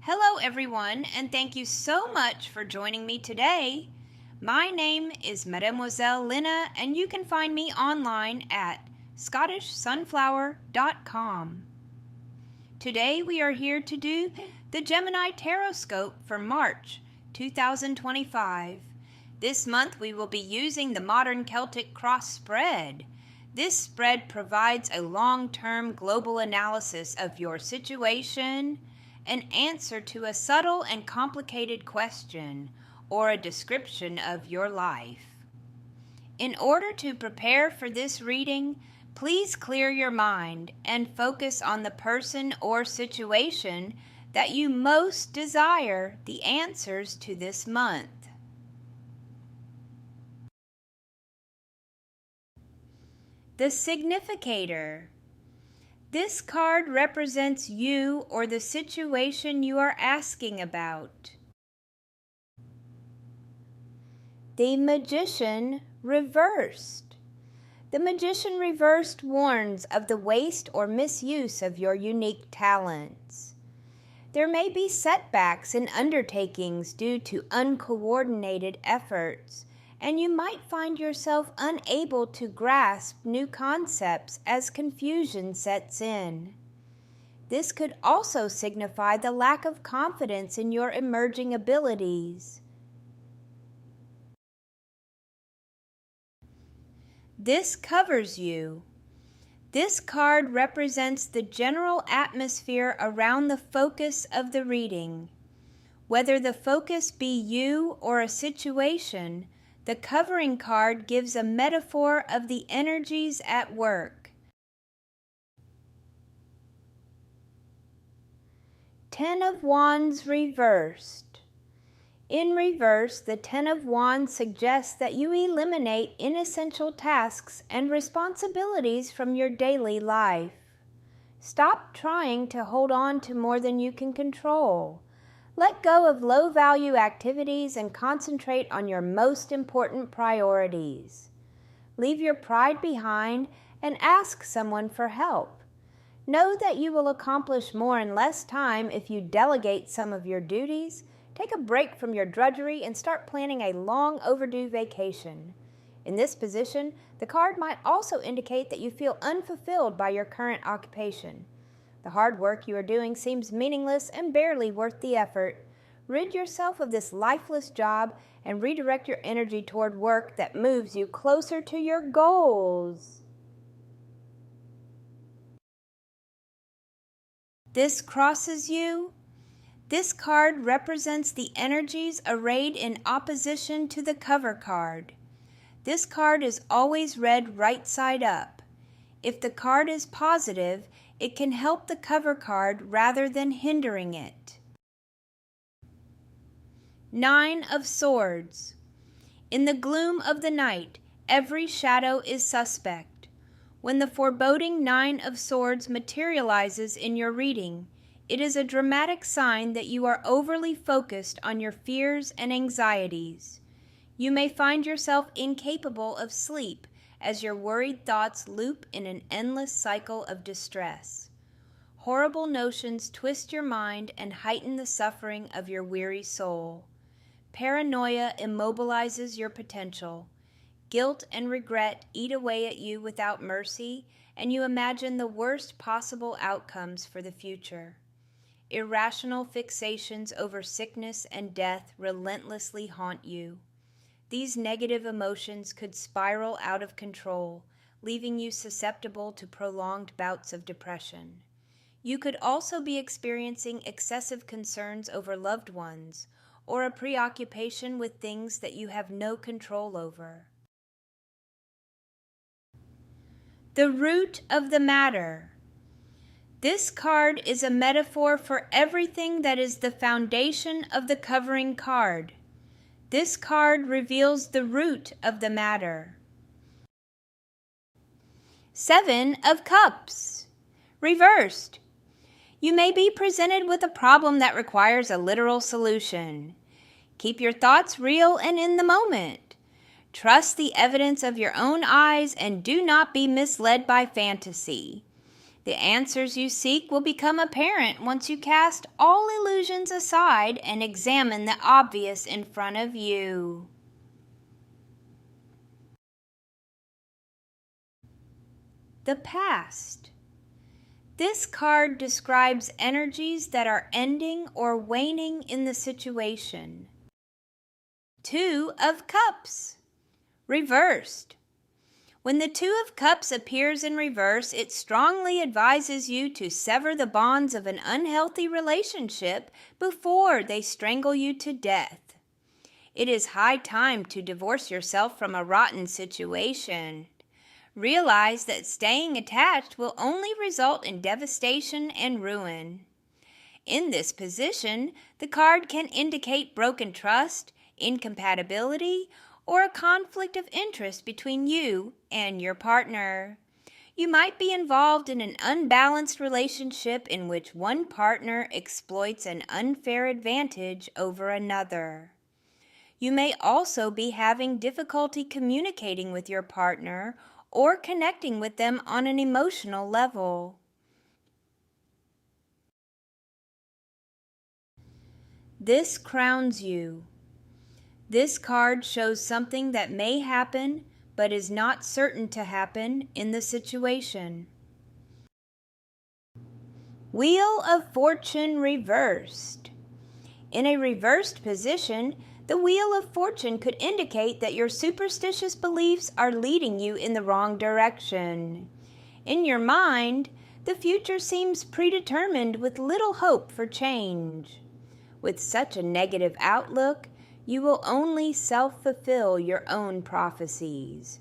Hello everyone, and thank you so much for joining me today. My name is Mademoiselle Lynna, and you can find me online at scottishsunflower.com. Today we are here to do the Gemini TarotScope for March 2025. This month we will be using the Modern Celtic Cross Spread. This spread provides a long-term global analysis of your situation, an answer to a subtle and complicated question, or a description of your life. In order to prepare for this reading, please clear your mind and focus on the person or situation that you most desire the answers to this month. The Significator. This card represents you or the situation you are asking about. The Magician reversed. The Magician reversed warns of the waste or misuse of your unique talents. There may be setbacks in undertakings due to uncoordinated efforts, and you might find yourself unable to grasp new concepts as confusion sets in. This could also signify the lack of confidence in your emerging abilities. This covers you. This card represents the general atmosphere around the focus of the reading. Whether the focus be you or a situation, the covering card gives a metaphor of the energies at work. Ten of Wands reversed. In reverse, the Ten of Wands suggests that you eliminate inessential tasks and responsibilities from your daily life. Stop trying to hold on to more than you can control. Let go of low-value activities and concentrate on your most important priorities. Leave your pride behind and ask someone for help. Know that you will accomplish more in less time if you delegate some of your duties, take a break from your drudgery, and start planning a long overdue vacation. In this position, the card might also indicate that you feel unfulfilled by your current occupation. The hard work you are doing seems meaningless and barely worth the effort. Rid yourself of this lifeless job and redirect your energy toward work that moves you closer to your goals. This crosses you. This card represents the energies arrayed in opposition to the cover card. This card is always read right side up. If the card is positive, it can help the cover card rather than hindering it. Nine of Swords. In the gloom of the night, every shadow is suspect. When the foreboding Nine of Swords materializes in your reading, it is a dramatic sign that you are overly focused on your fears and anxieties. You may find yourself incapable of sleep as your worried thoughts loop in an endless cycle of distress. Horrible notions twist your mind and heighten the suffering of your weary soul. Paranoia immobilizes your potential. Guilt and regret eat away at you without mercy, and you imagine the worst possible outcomes for the future. Irrational fixations over sickness and death relentlessly haunt you. These negative emotions could spiral out of control, leaving you susceptible to prolonged bouts of depression. You could also be experiencing excessive concerns over loved ones, or a preoccupation with things that you have no control over. The root of the matter. This card is a metaphor for everything that is the foundation of the covering card. This card reveals the root of the matter. Seven of Cups. Reversed. You may be presented with a problem that requires a literal solution. Keep your thoughts real and in the moment. Trust the evidence of your own eyes and do not be misled by fantasy. The answers you seek will become apparent once you cast all illusions aside and examine the obvious in front of you. The past. This card describes energies that are ending or waning in the situation. 2 of Cups, reversed. When the 2 of Cups appears in reverse, it strongly advises you to sever the bonds of an unhealthy relationship before they strangle you to death. It is high time to divorce yourself from a rotten situation. Realize that staying attached will only result in devastation and ruin. In this position, the card can indicate broken trust, incompatibility, or a conflict of interest between you and your partner. You might be involved in an unbalanced relationship in which one partner exploits an unfair advantage over another. You may also be having difficulty communicating with your partner or connecting with them on an emotional level. This crowns you. This card shows something that may happen but is not certain to happen in the situation. Wheel of Fortune reversed. In a reversed position, the Wheel of Fortune could indicate that your superstitious beliefs are leading you in the wrong direction. In your mind, the future seems predetermined with little hope for change. With such a negative outlook, you will only self-fulfill your own prophecies.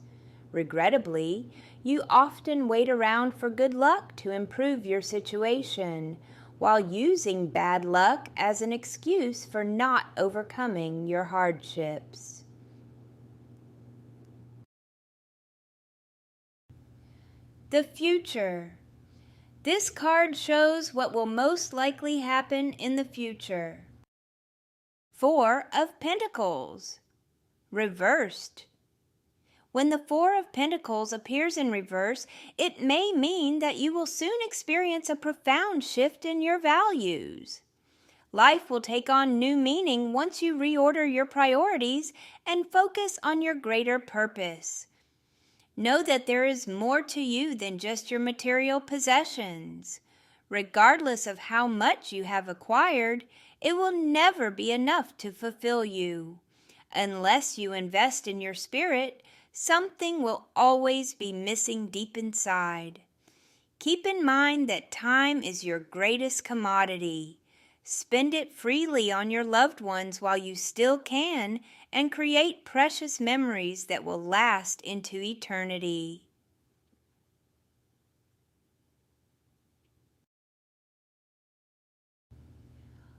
Regrettably, you often wait around for good luck to improve your situation, while using bad luck as an excuse for not overcoming your hardships. The future. This card shows what will most likely happen in the future. 4 of Pentacles, reversed. When the 4 of Pentacles appears in reverse, it may mean that you will soon experience a profound shift in your values. Life will take on new meaning once you reorder your priorities and focus on your greater purpose. Know that there is more to you than just your material possessions. Regardless of how much you have acquired, it will never be enough to fulfill you. Unless you invest in your spirit, something will always be missing deep inside. Keep in mind that time is your greatest commodity. Spend it freely on your loved ones while you still can, and create precious memories that will last into eternity.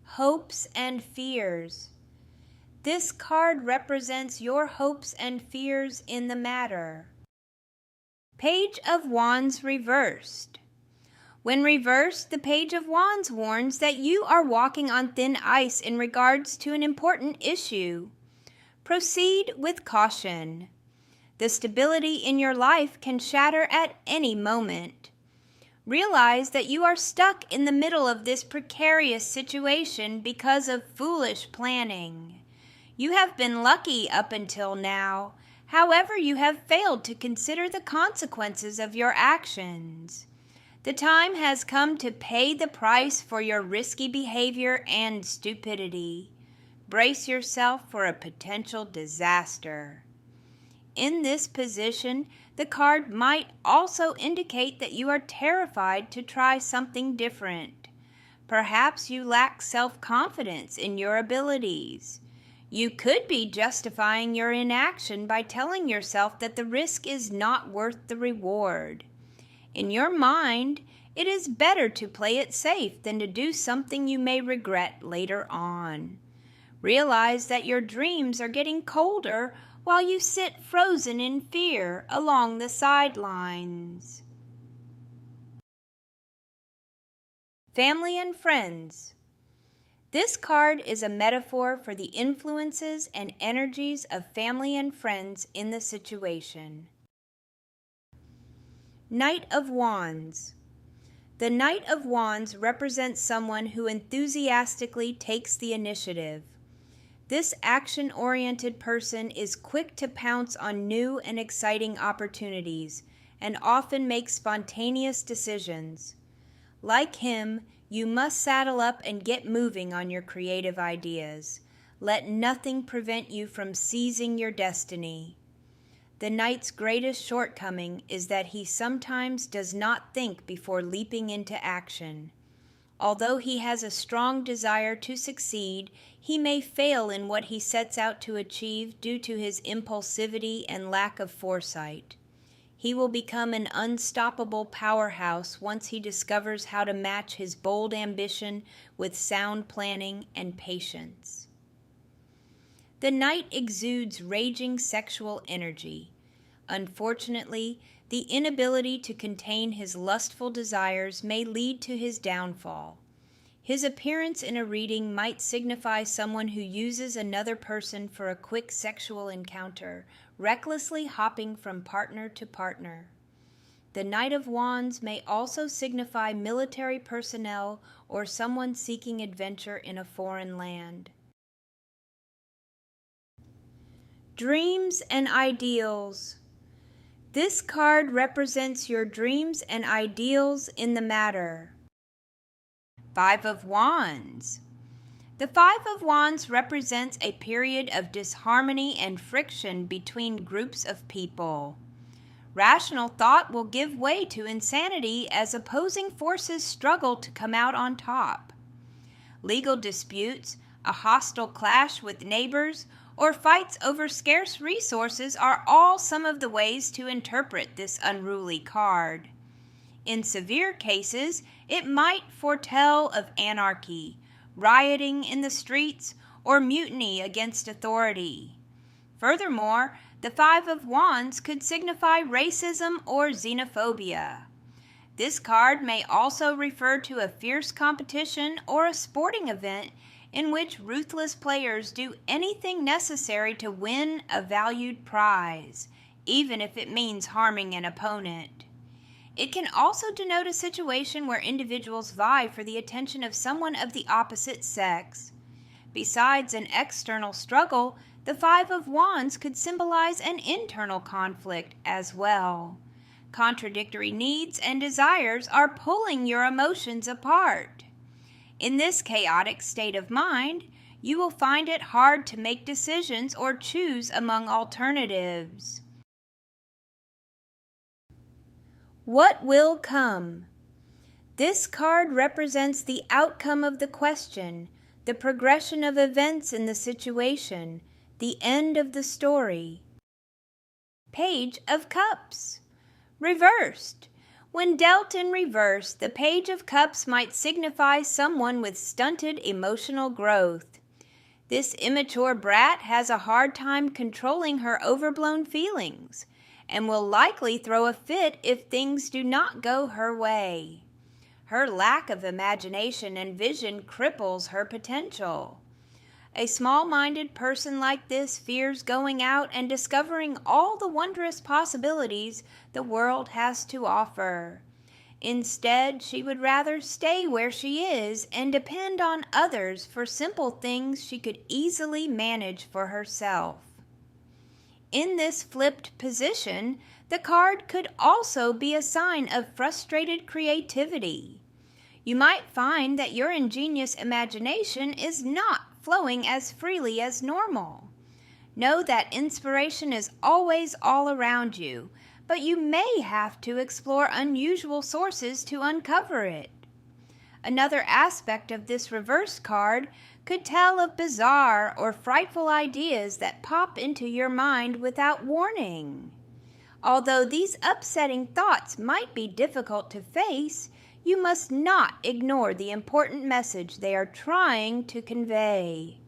Hopes and fears. This card represents your hopes and fears in the matter. Page of Wands reversed. When reversed, the Page of Wands warns that you are walking on thin ice in regards to an important issue. Proceed with caution. The stability in your life can shatter at any moment. Realize that you are stuck in the middle of this precarious situation because of foolish planning. You have been lucky up until now. However, you have failed to consider the consequences of your actions. The time has come to pay the price for your risky behavior and stupidity. Brace yourself for a potential disaster. In this position, the card might also indicate that you are terrified to try something different. Perhaps you lack self-confidence in your abilities. You could be justifying your inaction by telling yourself that the risk is not worth the reward. In your mind, it is better to play it safe than to do something you may regret later on. Realize that your dreams are getting colder while you sit frozen in fear along the sidelines. Family and friends. This card is a metaphor for the influences and energies of family and friends in the situation. Knight of Wands. The Knight of Wands represents someone who enthusiastically takes the initiative. This action-oriented person is quick to pounce on new and exciting opportunities and often makes spontaneous decisions. Like him, you must saddle up and get moving on your creative ideas. Let nothing prevent you from seizing your destiny. The Knight's greatest shortcoming is that he sometimes does not think before leaping into action. Although he has a strong desire to succeed, he may fail in what he sets out to achieve due to his impulsivity and lack of foresight. He will become an unstoppable powerhouse once he discovers how to match his bold ambition with sound planning and patience. The Knight exudes raging sexual energy. Unfortunately, the inability to contain his lustful desires may lead to his downfall. His appearance in a reading might signify someone who uses another person for a quick sexual encounter, recklessly hopping from partner to partner. The Knight of Wands may also signify military personnel or someone seeking adventure in a foreign land. Dreams and Ideals. This card represents your dreams and ideals in the matter. Five of Wands. The Five of Wands represents a period of disharmony and friction between groups of people. Rational thought will give way to insanity as opposing forces struggle to come out on top. Legal disputes, a hostile clash with neighbors, or fights over scarce resources are all some of the ways to interpret this unruly card. In severe cases, it might foretell of anarchy, rioting in the streets, or mutiny against authority. Furthermore, the Five of Wands could signify racism or xenophobia. This card may also refer to a fierce competition or a sporting event in which ruthless players do anything necessary to win a valued prize, even if it means harming an opponent. It can also denote a situation where individuals vie for the attention of someone of the opposite sex. Besides an external struggle, the Five of Wands could symbolize an internal conflict as well. Contradictory needs and desires are pulling your emotions apart. In this chaotic state of mind, you will find it hard to make decisions or choose among alternatives. What will come? This card represents the outcome of the question, the progression of events in the situation, the end of the story. Page of Cups. Reversed. When dealt in reverse, the Page of Cups might signify someone with stunted emotional growth. This immature brat has a hard time controlling her overblown feelings and will likely throw a fit if things do not go her way. Her lack of imagination and vision cripples her potential. A small-minded person like this fears going out and discovering all the wondrous possibilities the world has to offer. Instead, she would rather stay where she is and depend on others for simple things she could easily manage for herself. In this flipped position, the card could also be a sign of frustrated creativity. You might find that your ingenious imagination is not flowing as freely as normal. Know that inspiration is always all around you, but you may have to explore unusual sources to uncover it. Another aspect of this reverse card could tell of bizarre or frightful ideas that pop into your mind without warning. Although these upsetting thoughts might be difficult to face, you must not ignore the important message they are trying to convey.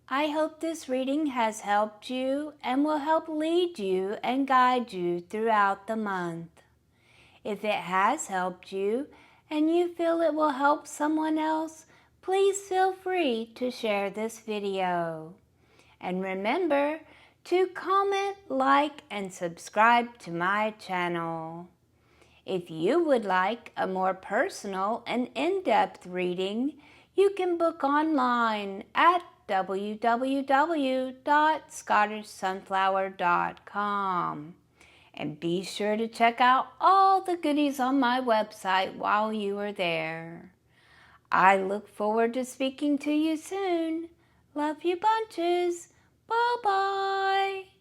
I hope this reading has helped you and will help lead you and guide you throughout the month. If it has helped you and you feel it will help someone else, please feel free to share this video. And remember to comment, like, and subscribe to my channel. If you would like a more personal and in-depth reading, you can book online at www.scottishsunflower.com. And be sure to check out all the goodies on my website while you are there. I look forward to speaking to you soon. Love you bunches. Bye-bye.